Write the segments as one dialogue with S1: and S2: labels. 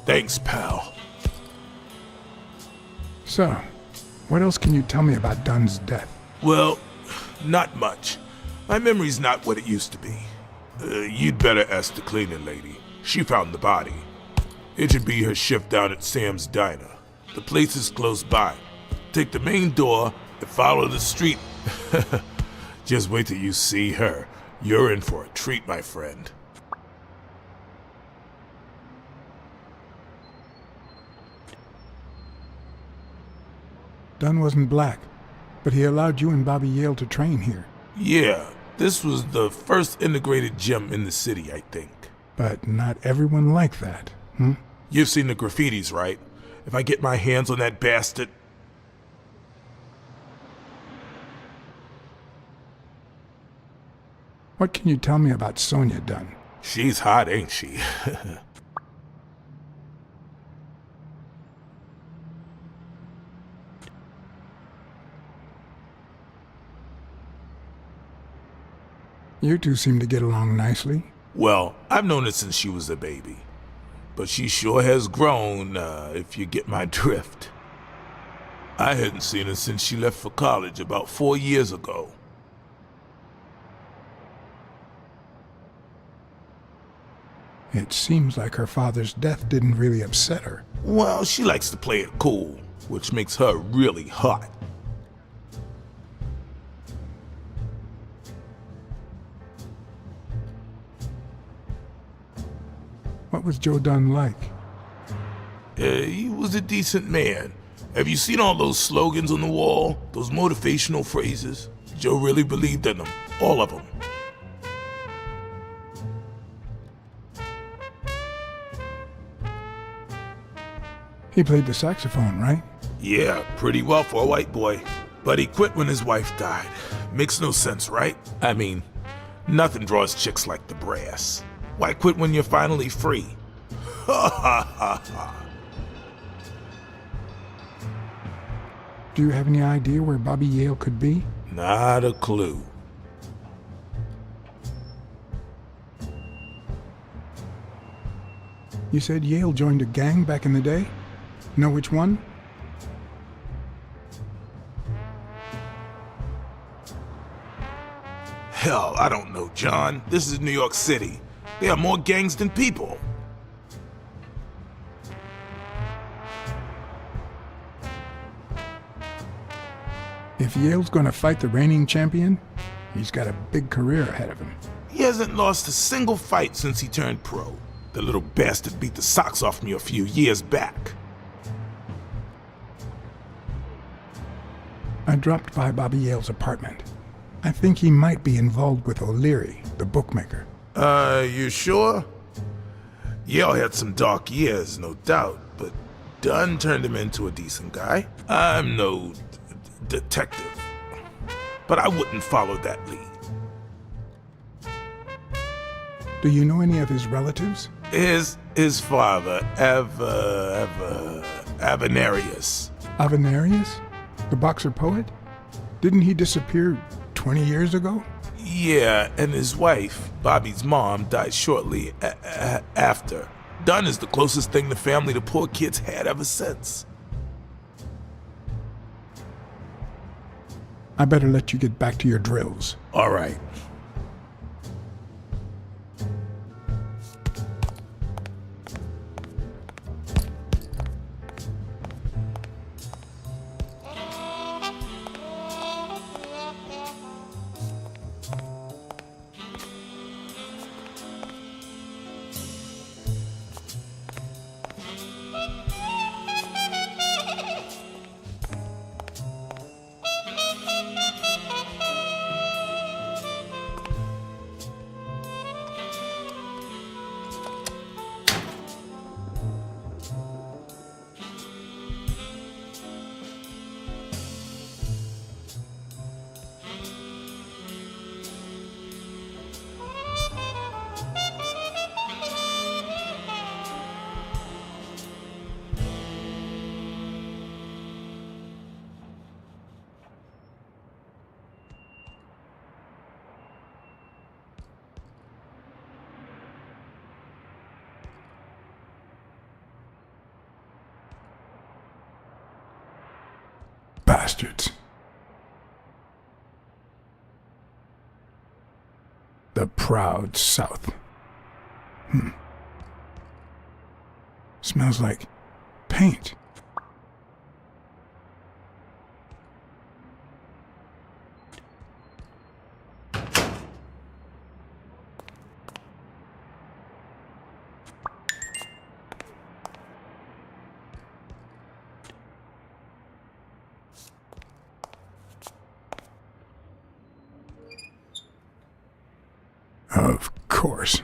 S1: Thanks, pal.
S2: So, what else can you tell me about Dunn's death?
S1: Well, not much. My memory's not what it used to be. You'd better ask the cleaning lady. She found the body. It should be her shift down at Sam's Diner. The place is close by. Take the main door and follow the street. Just wait till you see her. You're in for a treat, my friend.
S2: Dunn wasn't black, but he allowed you and Bobby Yale to train here.
S1: Yeah, this was the first integrated gym in the city, I think.
S2: But not everyone liked that, hmm?
S1: You've seen the graffitis, right? If I get my hands on that bastard...
S2: What can you tell me about Sonia Dunn?
S1: She's hot, ain't she?
S2: You two seem to get along nicely.
S1: Well, I've known her since she was a baby. But she sure has grown, if you get my drift. I hadn't seen her since she left for college about 4 years ago.
S2: It seems like her father's death didn't really upset her.
S1: Well, she likes to play it cool, which makes her really hot.
S2: What was Joe Dunn like?
S1: He was a decent man. Have you seen all those slogans on the wall? Those motivational phrases? Joe really believed in them. All of them.
S2: He played the saxophone, right?
S1: Yeah, pretty well for a white boy. But he quit when his wife died. Makes no sense, right? I mean, nothing draws chicks like the brass. Why quit when you're finally free? Ha ha ha ha.
S2: Do you have any idea where Bobby Yale could be?
S1: Not a clue.
S2: You said Yale joined a gang back in the day? Know which one?
S1: Hell, I don't know, John. This is New York City. There are more gangs than people.
S2: If Yale's gonna fight the reigning champion, he's got a big career ahead of him.
S1: He hasn't lost a single fight since he turned pro. The little bastard beat the socks off me a few years back.
S2: I dropped by Bobby Yale's apartment. I think he might be involved with O'Leary, the bookmaker.
S1: You sure? Yale had some dark years, no doubt, but Dunn turned him into a decent guy. I'm no detective, but I wouldn't follow that lead.
S2: Do you know any of his relatives?
S1: His father, Avenarius.
S2: Avenarius? The boxer poet? Didn't he disappear 20 years ago?
S1: Yeah, and his wife, Bobby's mom, died shortly after. Dunn is the closest thing the family to poor kids had ever since.
S2: I better let you get back to your drills.
S1: All right.
S2: bastards. The proud South. Smells like paint. Of course.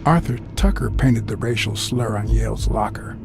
S2: Arthur Tucker painted the racial slur on Yale's locker.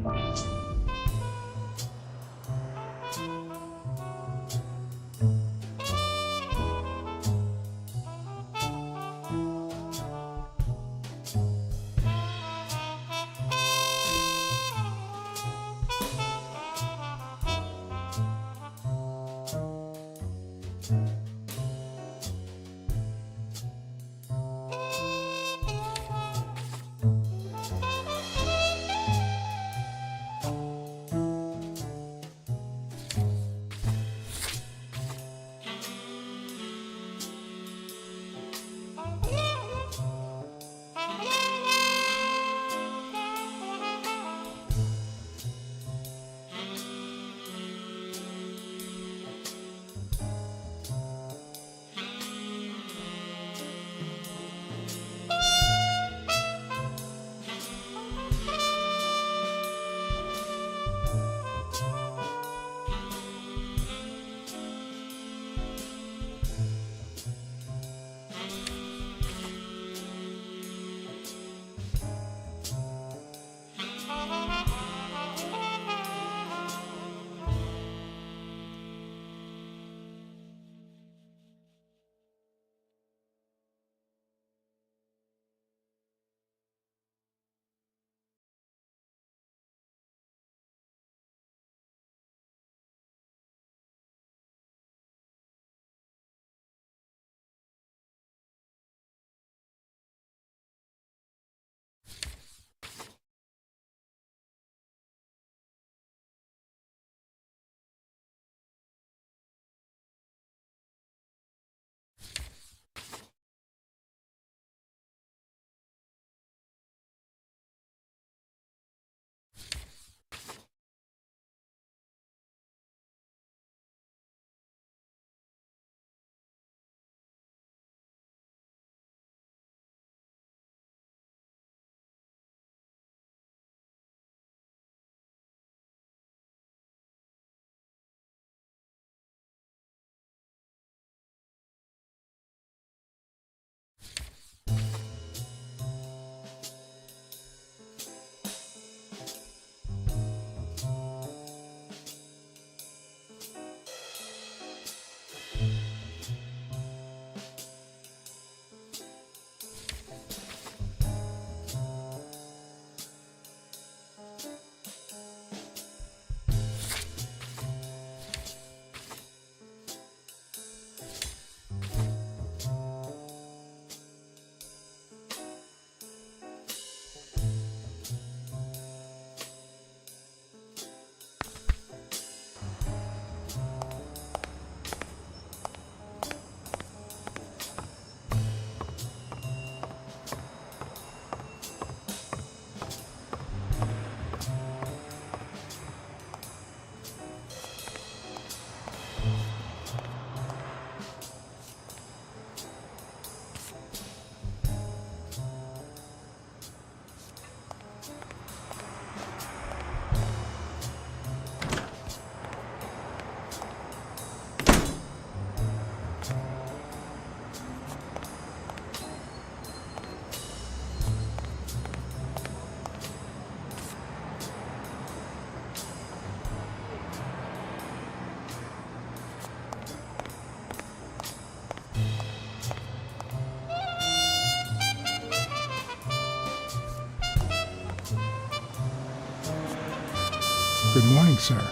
S2: Good morning, sir.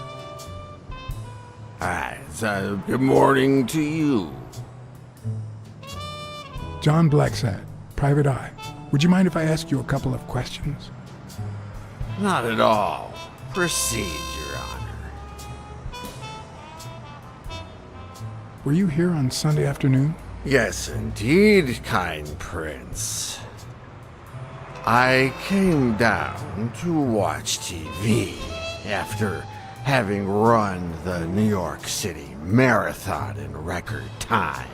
S3: Hi, good morning to you.
S2: John Blacksad, Private Eye. Would you mind if I ask you a couple of questions?
S3: Not at all. Proceed, Your Honor.
S2: Were you here on Sunday afternoon?
S3: Yes, indeed, kind prince. I came down to watch TV after having run the New York City Marathon in record time.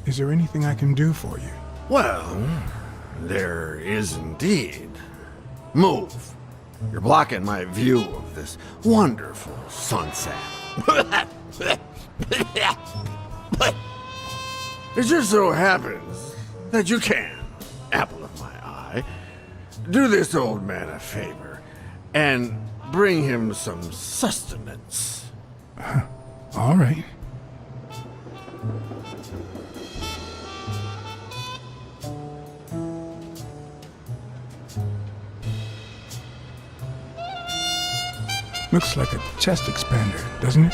S2: Is there anything I can do for you?
S3: Well, there is indeed. Move. You're blocking my view of this wonderful sunset. It just so happens that you can, apple of my eye, do this old man a favor and bring him some sustenance.
S2: All right. Looks like a chest expander, doesn't it?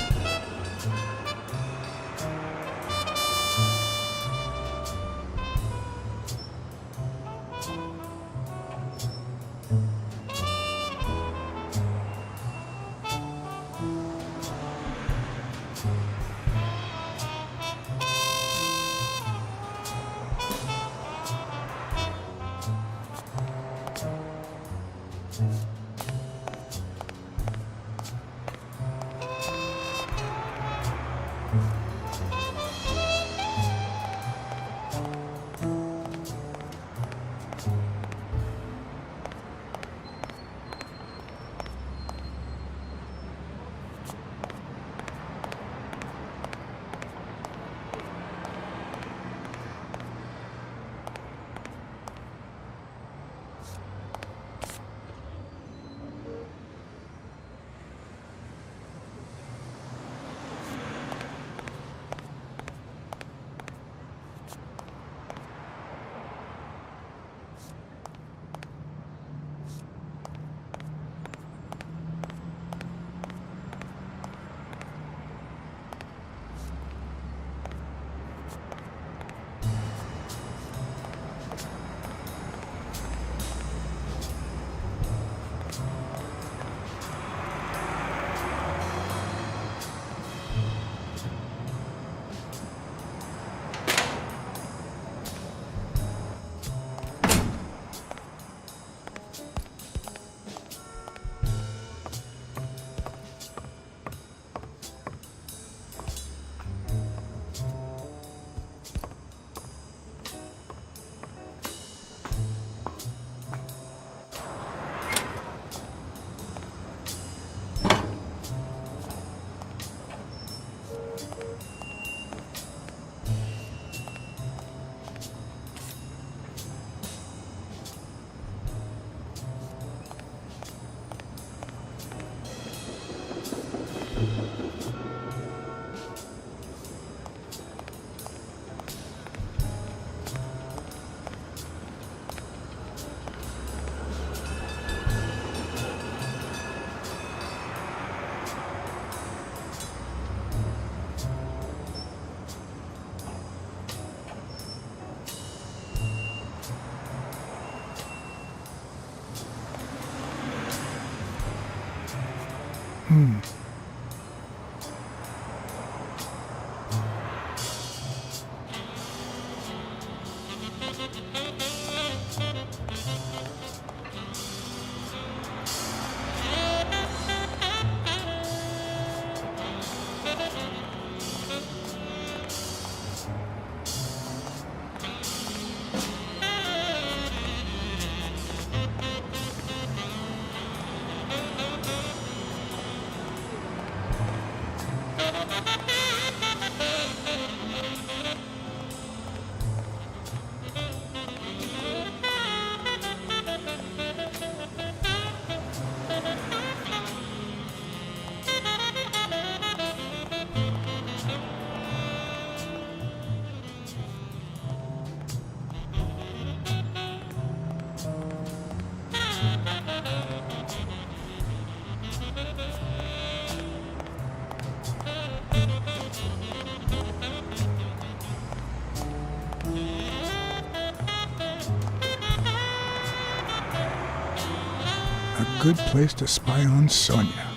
S2: good place to spy on Sonia.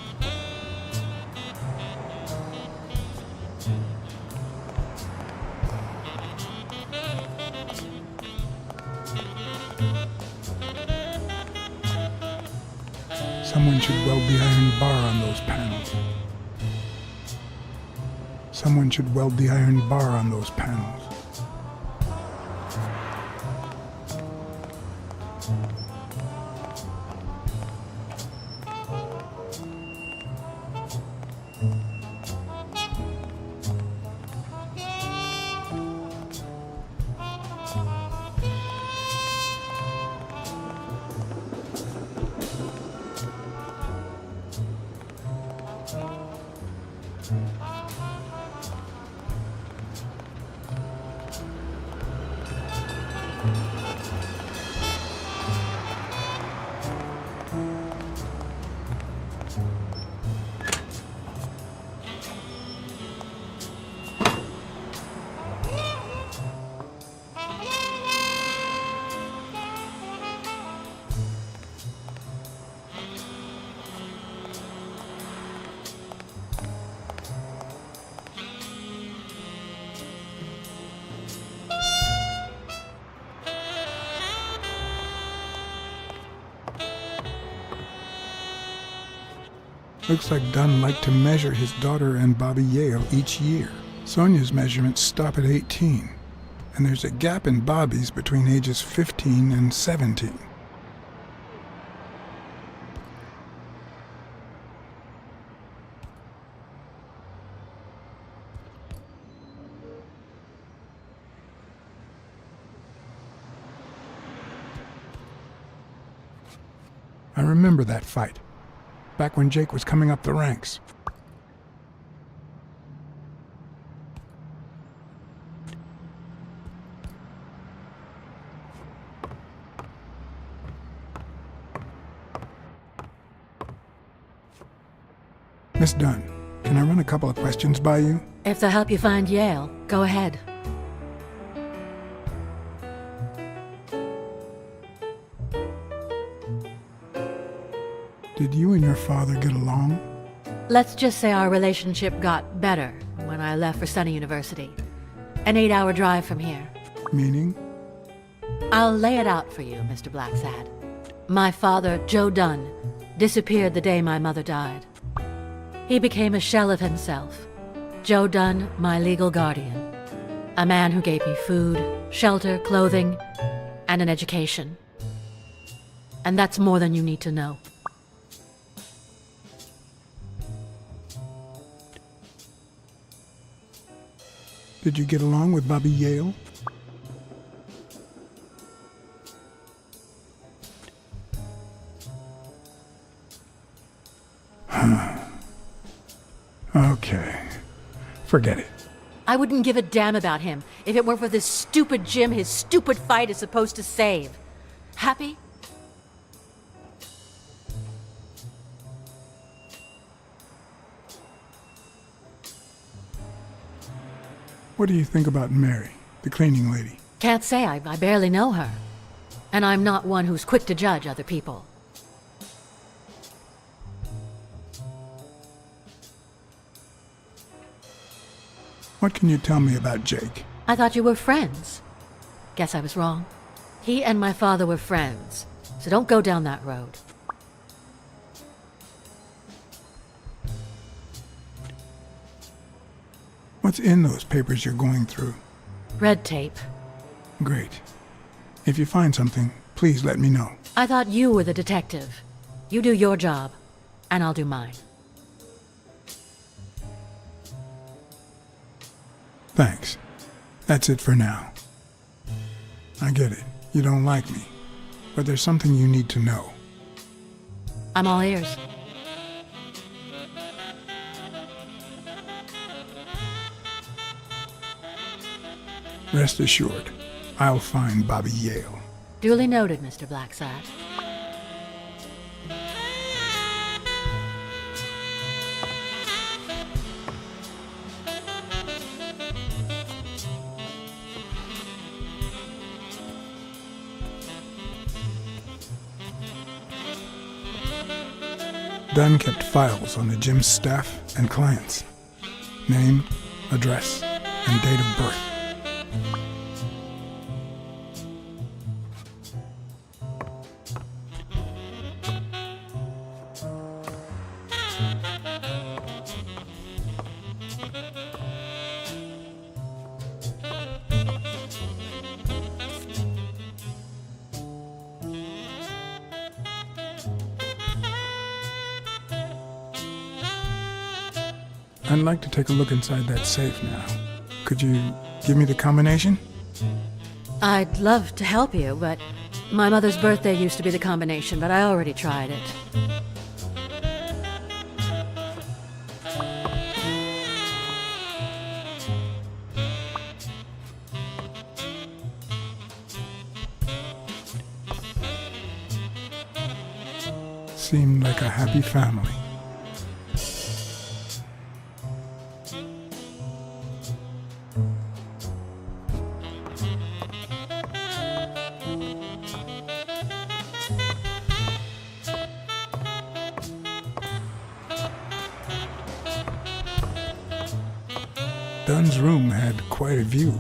S2: Someone should weld the iron bar on those panels. Someone should weld the iron bar on those panels. Looks like Dunn liked to measure his daughter and Bobby Yale each year. Sonia's measurements stop at 18, and there's a gap in Bobby's between ages 15 and 17. I remember that fight, back when Jake was coming up the ranks. Miss Dunn, can I run a couple of questions by you?
S4: If they'll help you find Yale, go ahead.
S2: Did you and your father get along?
S4: Let's just say our relationship got better when I left for Sunny University. An 8-hour drive from here.
S2: Meaning?
S4: I'll lay it out for you, Mr. Blacksad. My father, Joe Dunn, disappeared the day my mother died. He became a shell of himself. Joe Dunn, my legal guardian. A man who gave me food, shelter, clothing, and an education. And that's more than you need to know.
S2: Did you get along with Bobby Yale? Okay. Forget it.
S4: I wouldn't give a damn about him if it weren't for this stupid Jim his stupid fight is supposed to save. Happy?
S2: What do you think about Mary, the cleaning lady?
S4: Can't say. I barely know her. And I'm not one who's quick to judge other people.
S2: What can you tell me about Jake?
S4: I thought you were friends. Guess I was wrong. He and my father were friends, so don't go down that road.
S2: What's in those papers you're going through?
S4: Red tape.
S2: Great. If you find something, please let me know.
S4: I thought you were the detective. You do your job, and I'll do mine.
S2: Thanks. That's it for now. I get it. You don't like me. But there's something you need to know.
S4: I'm all ears.
S2: Rest assured, I'll find Bobby Yale.
S4: Duly noted, Mr. Blacksad.
S2: Dunn kept files on the gym's staff and clients. Name, address, and date of birth. I'd like to take a look inside that safe now. Could you give me the combination?
S4: I'd love to help you, but my mother's birthday used to be the combination, but I already tried it.
S2: Seemed like a happy family. Dunn's room had quite a view.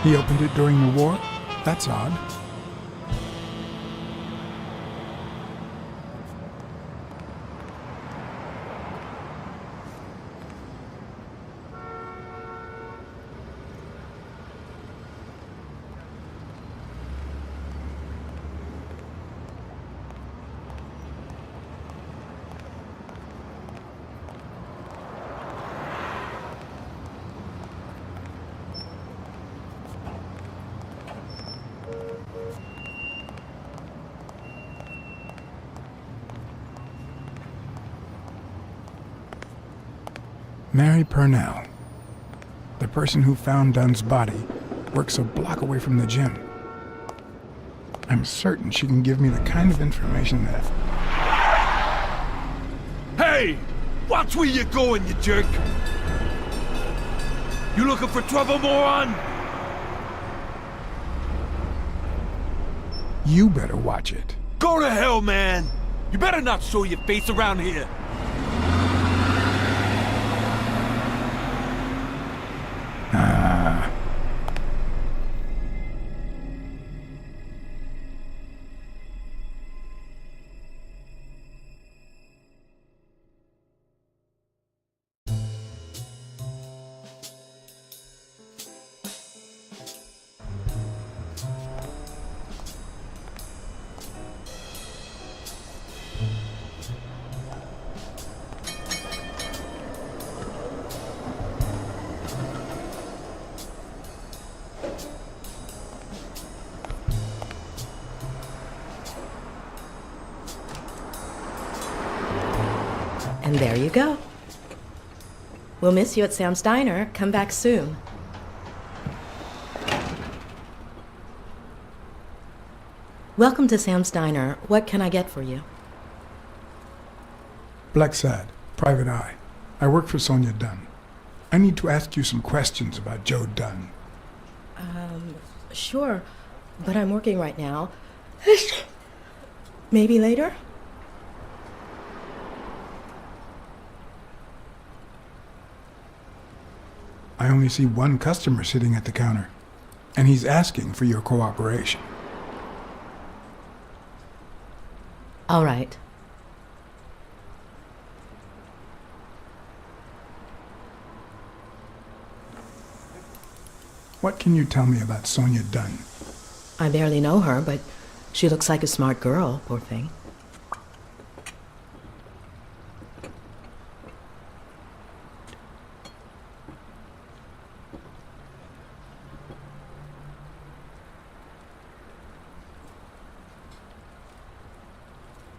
S2: He opened it during the war? That's odd. Mary Purnell, the person who found Dunn's body, works a block away from the gym. I'm certain she can give me the kind of information that...
S5: Hey! Watch where you're going, you jerk! You looking for trouble, moron?
S2: You better watch it.
S5: Go to hell, man! You better not show your face around here!
S6: And there you go. We'll miss you at Sam's Diner. Come back soon. Welcome to Sam's Diner. What can I get for you?
S2: Blacksad, Private Eye. I work for Sonia Dunn. I need to ask you some questions about Joe Dunn.
S6: Sure, but I'm working right now. Maybe later?
S2: I only see one customer sitting at the counter, and he's asking for your cooperation.
S6: All right.
S2: What can you tell me about Sonia Dunn?
S6: I barely know her, but she looks like a smart girl, poor thing.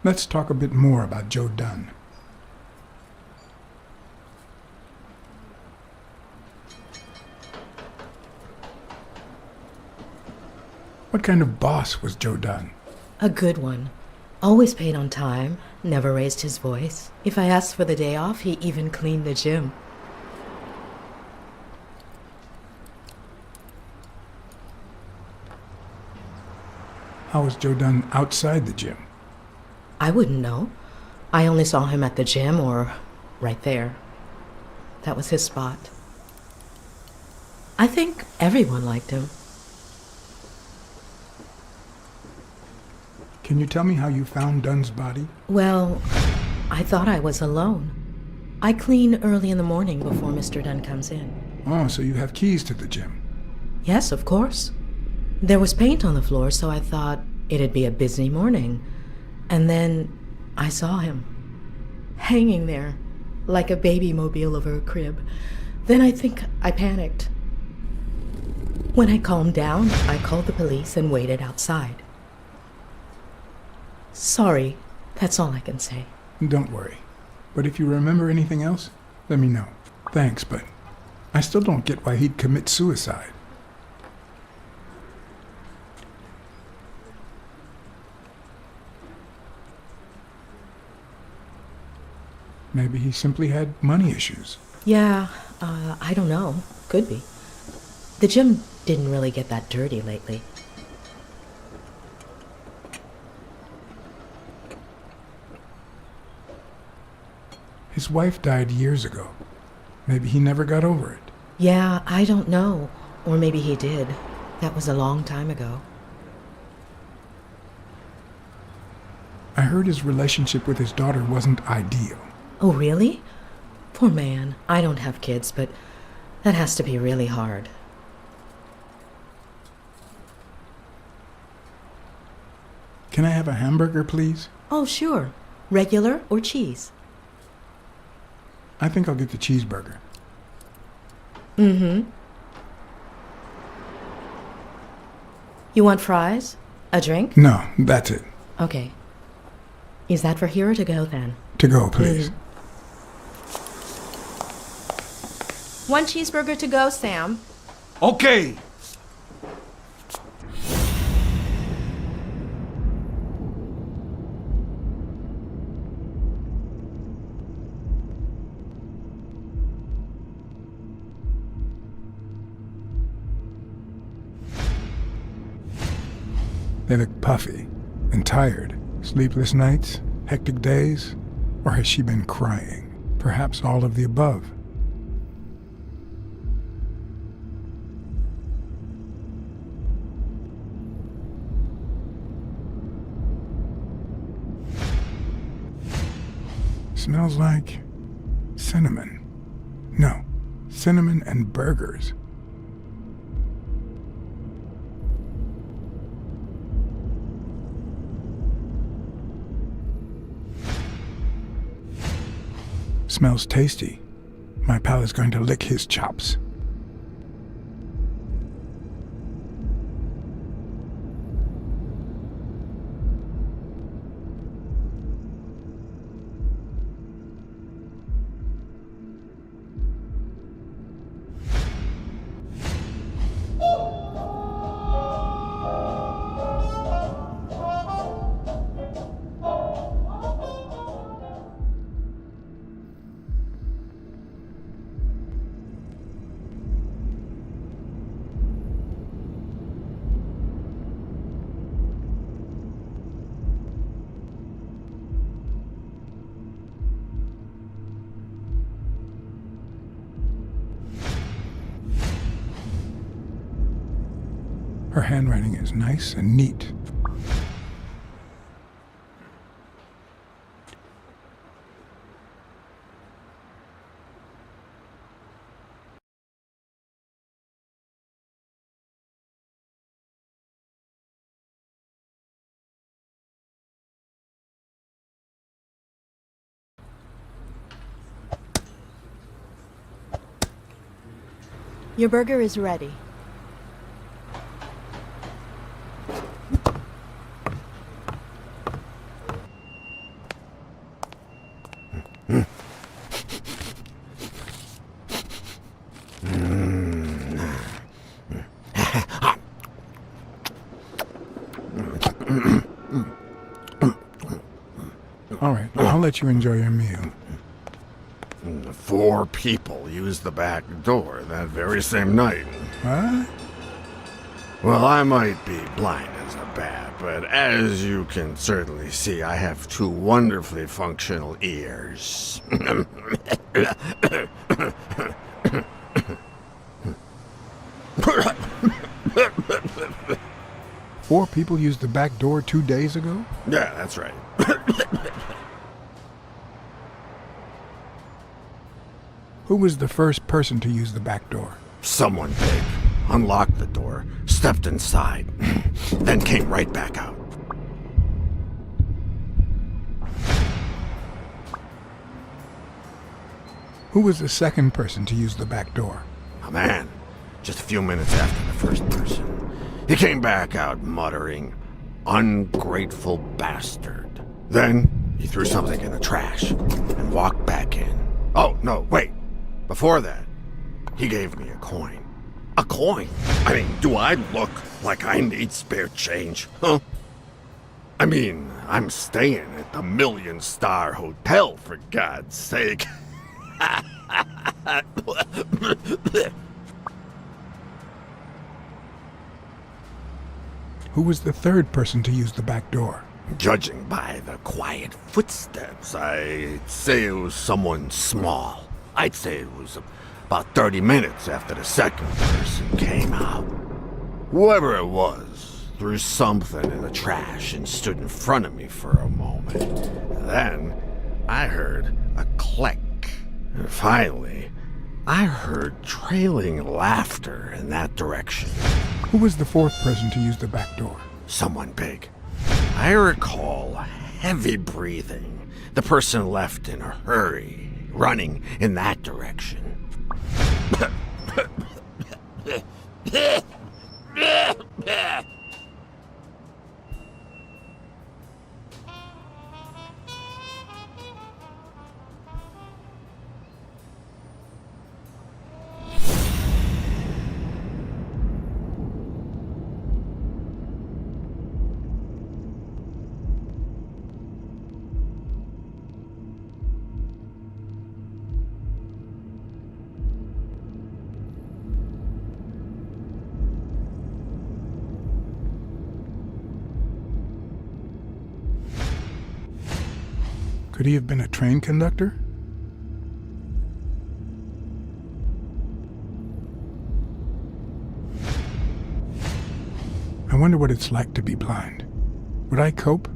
S2: Let's talk a bit more about Joe Dunn. What kind of boss was Joe Dunn?
S6: A good one. Always paid on time, never raised his voice. If I asked for the day off, he even cleaned the gym.
S2: How was Joe Dunn outside the gym?
S6: I wouldn't know. I only saw him at the gym or right there. That was his spot. I think everyone liked him.
S2: Can you tell me how you found Dunn's body?
S6: Well, I thought I was alone. I clean early in the morning before Mr. Dunn comes in.
S2: Oh, so you have keys to the gym.
S6: Yes, of course. There was paint on the floor, so I thought it'd be a busy morning. And then I saw him, hanging there, like a baby mobile over a crib. Then I think I panicked. When I calmed down, I called the police and waited outside. Sorry, that's all I can say.
S2: Don't worry. But if you remember anything else, let me know. Thanks, but I still don't get why he'd commit suicide. Maybe he simply had money issues.
S6: Yeah, I don't know. Could be. The gym didn't really get that dirty lately.
S2: His wife died years ago. Maybe he never got over it.
S6: Yeah, I don't know. Or maybe he did. That was a long time ago.
S2: I heard his relationship with his daughter wasn't ideal.
S6: Oh, really? Poor man. I don't have kids, but that has to be really hard.
S2: Can I have a hamburger, please?
S6: Oh, sure. Regular or cheese?
S2: I think I'll get the cheeseburger.
S6: Mm-hmm. You want fries? A drink?
S2: No, that's it.
S6: Okay. Is that for here or to go then?
S2: To go, please.
S6: One cheeseburger to go, Sam.
S5: Okay.
S2: They look puffy and tired. Sleepless nights? Hectic days? Or has she been crying? Perhaps all of the above. Smells like cinnamon. No, cinnamon and burgers. Smells tasty. My pal is going to lick his chops. Her handwriting is nice and neat.
S7: Your burger is ready.
S2: All right, I'll let you enjoy your meal.
S3: 4 people used the back door that very same night.
S2: What?
S3: Well, I might be blind as a bat, but as you can certainly see, I have 2 wonderfully functional ears.
S2: 4 people used the back door 2 days ago?
S3: Yeah, that's right.
S2: Who was the first person to use the back door?
S3: Someone big unlocked the door, stepped inside, then came right back out.
S2: Who was the second person to use the back door?
S3: A man, just a few minutes after the first person. He came back out muttering, "Ungrateful bastard." Then he threw something in the trash and walked back in. Oh, no, wait. Before that, he gave me a coin. A coin? I mean, do I look like I need spare change, huh? I mean, I'm staying at the Million-Star Hotel, for God's sake.
S2: Who was the third person to use the back door?
S3: Judging by the quiet footsteps, I'd say it was someone small. I'd say it was about 30 minutes after the second person came out. Whoever it was threw something in the trash and stood in front of me for a moment. Then I heard a click. And finally, I heard trailing laughter in that direction.
S2: Who was the fourth person to use the back door?
S3: Someone big. I recall heavy breathing. The person left in a hurry, running in that direction.
S2: Could he have been a train conductor? I wonder what it's like to be blind. Would I cope?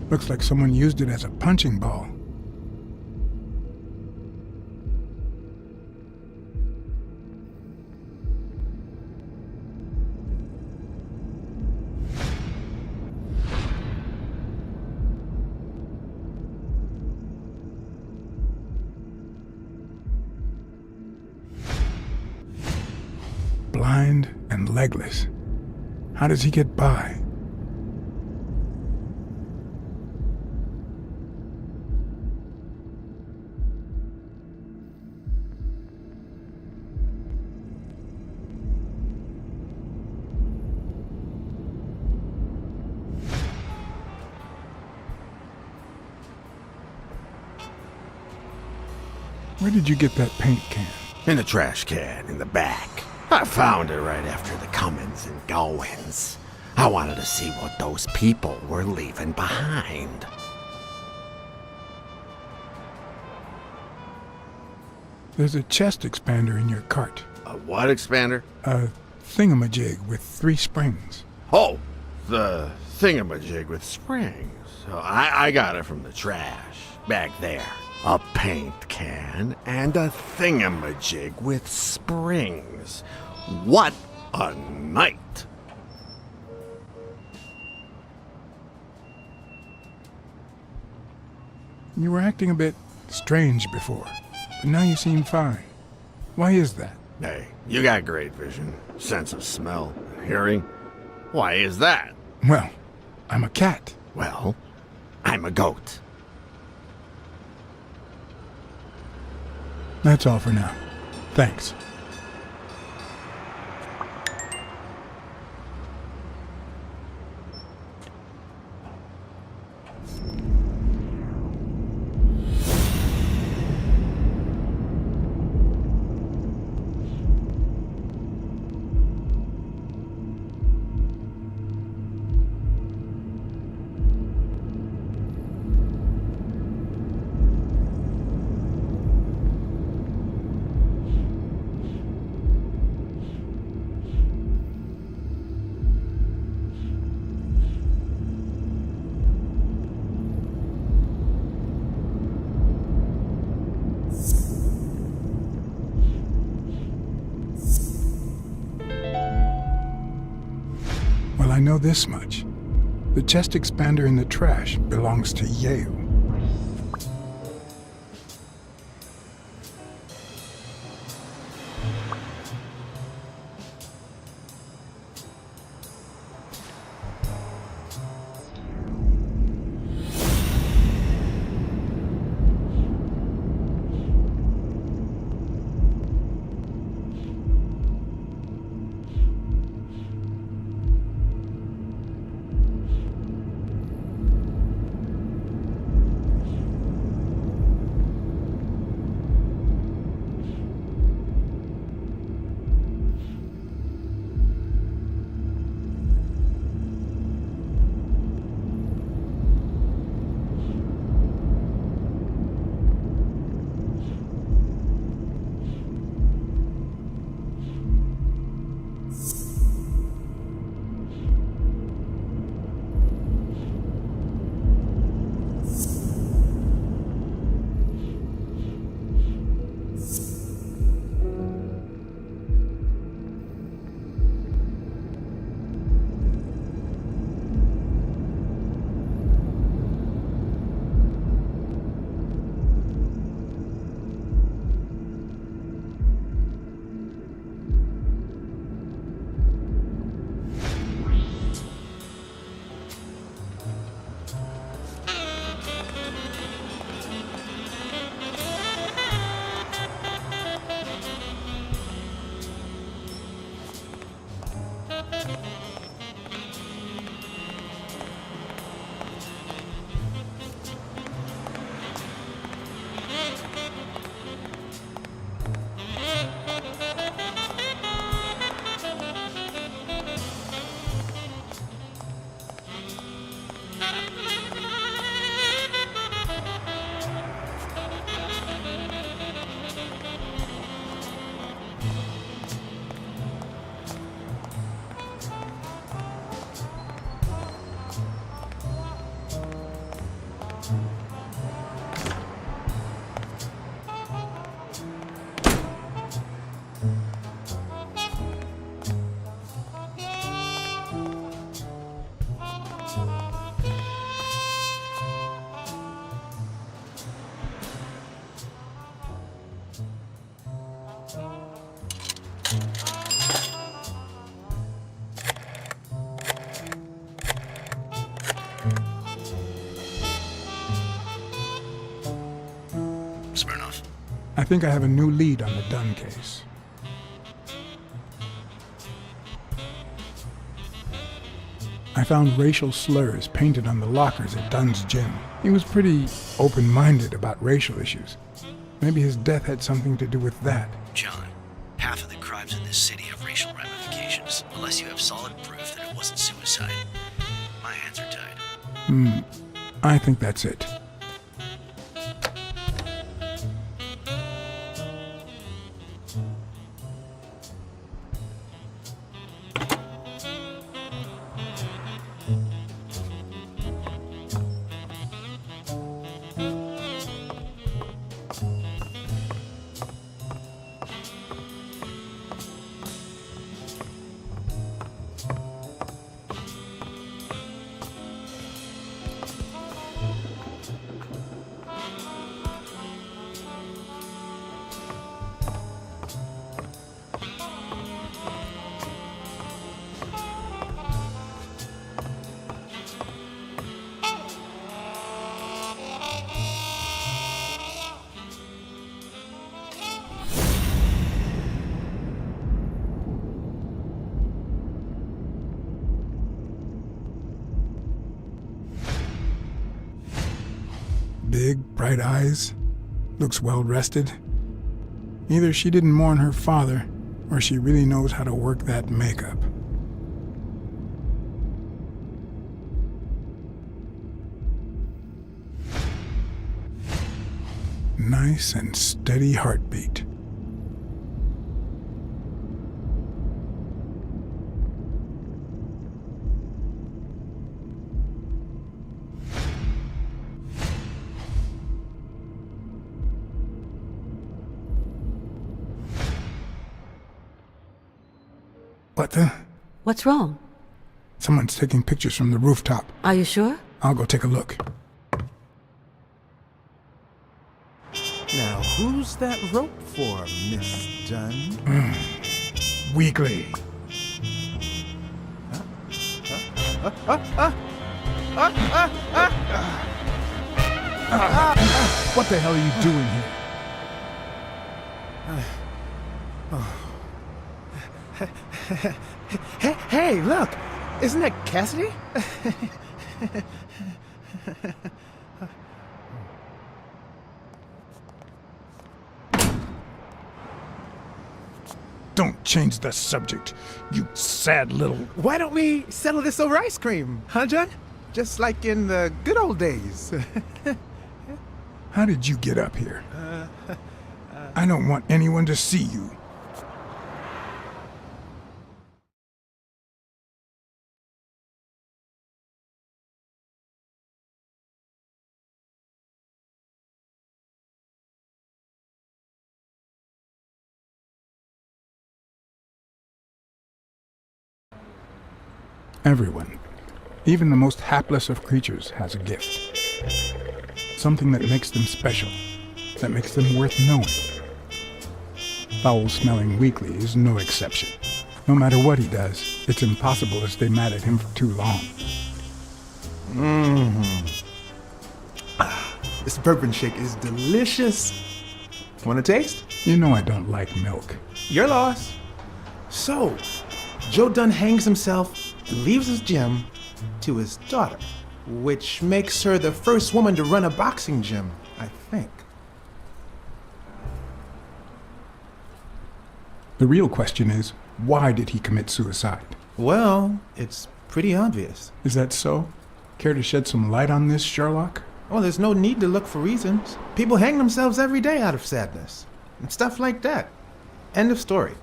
S2: Looks like someone used it as a punching ball. Blind and legless. How does he get by? Where did you get that paint can?
S3: In the trash can in the back. I found it right after the comings and goings. I wanted to see what those people were leaving behind.
S2: There's a chest expander in your cart.
S3: A what expander?
S2: A thingamajig with 3 springs.
S3: Oh, the thingamajig with springs. Oh, I got it from the trash, back there. A paint can and a thingamajig with springs. What a night!
S2: You were acting a bit strange before, but now you seem fine. Why is that?
S3: Hey, you got great vision, sense of smell, and hearing. Why is that?
S2: Well, I'm a cat.
S3: Well, I'm a goat.
S2: That's all for now. Thanks. Well, I know this much. The chest expander in the trash belongs to Yale. I think I have a new lead on the Dunn case. I found racial slurs painted on the lockers at Dunn's gym. He was pretty open-minded about racial issues. Maybe his death had something to do with that.
S7: John, half of the crimes in this city have racial ramifications, unless you have solid proof that it wasn't suicide. My hands are tied.
S2: I think that's it. big, bright eyes. Looks well rested. Either she didn't mourn her father, or she really knows how to work that makeup. Nice and steady heartbeat. What the?
S4: What's wrong?
S2: Someone's taking pictures from the rooftop.
S4: Are you sure?
S2: I'll go take a look.
S8: Now, who's that rope for, Miss Dunn?
S2: Weekly. What the hell are you doing here?
S8: Hey, look! Isn't that Cassidy?
S2: Don't change the subject, you sad little...
S8: Why don't we settle this over ice cream, huh, John? Just like in the good old days.
S2: How did you get up here? I don't want anyone to see you. Everyone, even the most hapless of creatures, has a gift. Something that makes them special, that makes them worth knowing. Foul-smelling Weekly is no exception. No matter what he does, it's impossible to stay mad at him for too long.
S8: This bourbon shake is delicious. Want a taste?
S2: You know I don't like milk.
S8: Your loss. So, Joe Dunn hangs himself and leaves his gym to his daughter, which makes her the first woman to run a boxing gym, I think.
S2: The real question is, why did he commit suicide?
S8: Well, it's pretty obvious.
S2: Is that so? Care to shed some light on this, Sherlock?
S8: Well, there's no need to look for reasons. People hang themselves every day out of sadness, and stuff like that. End of story.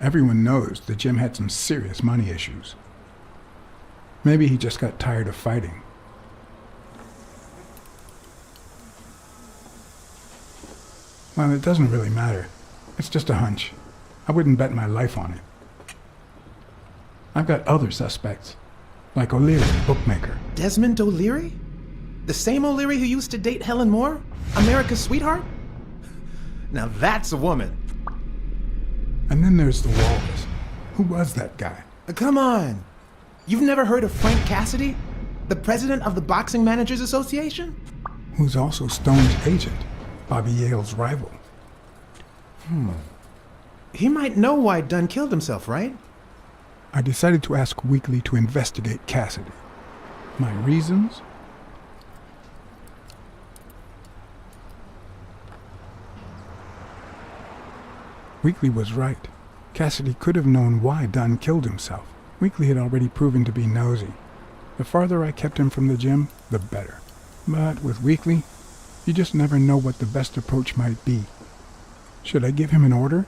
S2: Everyone knows that Jim had some serious money issues. Maybe he just got tired of fighting. Well, it doesn't really matter. It's just a hunch. I wouldn't bet my life on it. I've got other suspects, like O'Leary, the bookmaker.
S8: Desmond O'Leary? The same O'Leary who used to date Helen Moore? America's sweetheart? Now that's a woman.
S2: And then there's the Walrus. Who was that guy?
S8: Come on. You've never heard of Frank Cassidy? The president of the Boxing Managers Association?
S2: Who's also Stone's agent, Bobby Yale's rival.
S8: He might know why Dunn killed himself, right?
S2: I decided to ask Weekly to investigate Cassidy. My reasons? Weekly was right. Cassidy could have known why Dunn killed himself. Weekly had already proven to be nosy. The farther I kept him from the gym, the better. But with Weekly, you just never know what the best approach might be. Should I give him an order,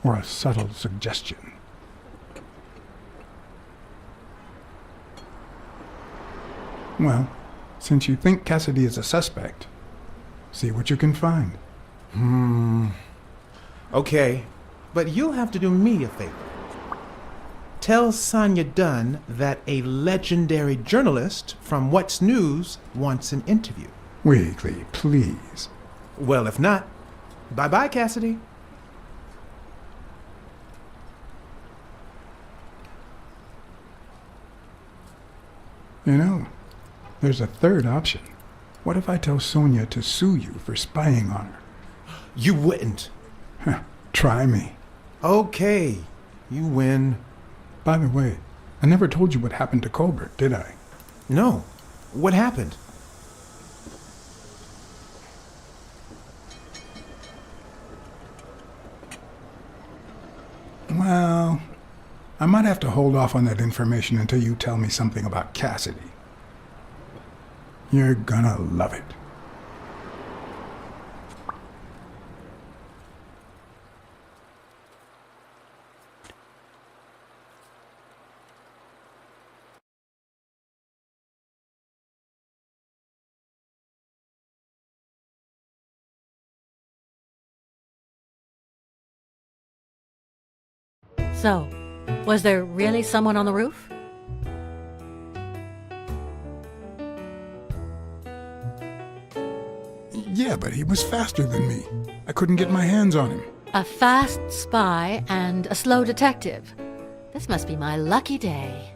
S2: or a subtle suggestion? Well, since you think Cassidy is a suspect, see what you can find.
S8: Okay, but you'll have to do me a favor. Tell Sonia Dunn that a legendary journalist from What's News wants an interview.
S2: Weekly, please.
S8: Well, if not, bye-bye, Cassidy.
S2: You know, there's a third option. What if I tell Sonia to sue you for spying on her?
S8: You wouldn't.
S2: Try me.
S8: Okay, you win.
S2: By the way, I never told you what happened to Colbert, did I?
S8: No. What happened?
S2: Well, I might have to hold off on that information until you tell me something about Cassidy. You're gonna love it.
S4: So, was there really someone on the roof?
S2: Yeah, but he was faster than me. I couldn't get my hands on him.
S4: A fast spy and a slow detective. This must be my lucky day.